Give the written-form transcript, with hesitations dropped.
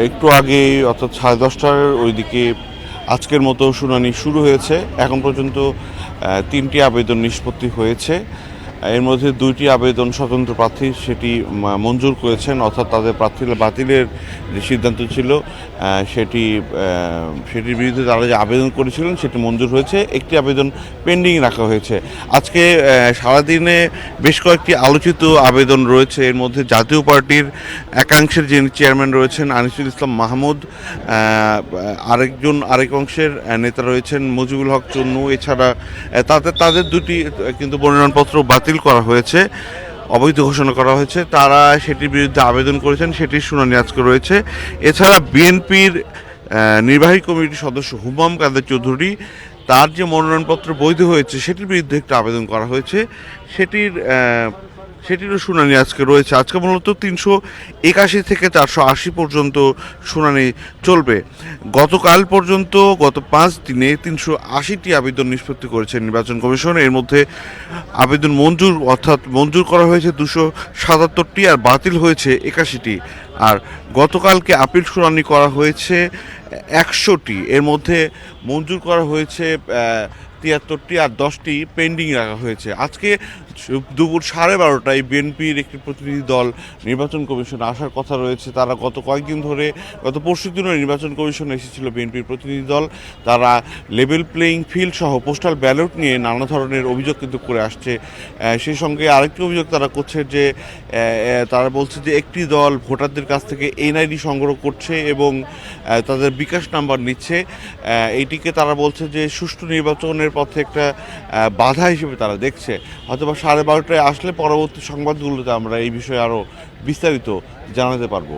একটু আগেই অর্থাৎ 10:30টার ওইদিকে আজকের মতো শুনানি শুরু হয়েছে। এখন পর্যন্ত 3টি আবেদন নিষ্পত্তি হয়েছে। এর মধ্যে 2টি আবেদন স্বতন্ত্র প্রার্থী সেটি মঞ্জুর করেছেন, অর্থাৎ তাদের প্রার্থী বাতিলের যে সিদ্ধান্ত ছিল সেটির বিরুদ্ধে তারা যে আবেদন করেছিলেন সেটি মঞ্জুর হয়েছে। একটি আবেদন পেন্ডিং রাখা হয়েছে। আজকে সারাদিনে বেশ কয়েকটি আলোচিত আবেদন রয়েছে। এর মধ্যে জাতীয় পার্টির একাংশের যিনি চেয়ারম্যান রয়েছেন আনিসুল ইসলাম মাহমুদ, আরেক অংশের নেতা রয়েছেন মুজিবুল হক চন্নু। এছাড়া তাদের দুটি কিন্তু মনোনয়নপত্র বাতিল করা হয়েছে, অবৈধ ঘোষণা করা হয়েছে। তারা সেটির বিরুদ্ধে আবেদন করেছেন, সেটির শুনানি আজকে রয়েছে। এছাড়া বিএনপির নির্বাহী কমিটির সদস্য হুমাম কাদের চৌধুরী, তার যে মনোনয়নপত্র বৈধ হয়েছে সেটির বিরুদ্ধে একটা আবেদন করা হয়েছে, সেটিরও শুনানি আজকে রয়েছে। আজকে মূলত 381 থেকে 480 পর্যন্ত শুনানি চলবে। গতকাল পর্যন্ত গত 5 দিনে 380টি আবেদন নিষ্পত্তি করেছে নির্বাচন কমিশন। এর মধ্যে আবেদন মঞ্জুর করা হয়েছে 277টি আর বাতিল হয়েছে 81টি। আর গতকালকে আপিল শুনানি করা হয়েছে 100টি। এর মধ্যে মঞ্জুর করা হয়েছে 73টি আর 10টি পেন্ডিং রাখা হয়েছে। আজকে দুপুর 12:30টায় বিএনপির একটি প্রতিনিধি দল নির্বাচন কমিশনে আসার কথা রয়েছে। তারা গত পরশু দিনও নির্বাচন কমিশনে এসেছিল বিএনপির প্রতিনিধি দল। তারা লেভেল প্লেয়িং ফিল্ড সহ পোস্টাল ব্যালট নিয়ে নানা ধরনের অভিযোগ কিন্তু করে আসছে। সেই সঙ্গে আরেকটি অভিযোগ তারা করছে যে তারা বলছে যে একটি দল ভোটারদের কাছ থেকে এনআইডি সংগ্রহ করছে এবং তাদের বিকাশ নাম্বার নিচ্ছে। এইটিকে তারা বলছে যে সুষ্ঠু নির্বাচনের পথে একটা বাধা হিসেবে তারা দেখছে। হয়তোবা 12:30টায় আসলে পরবর্তী সংবাদগুলোতে আমরা এই বিষয়ে আরও বিস্তারিত জানাতে পারবো।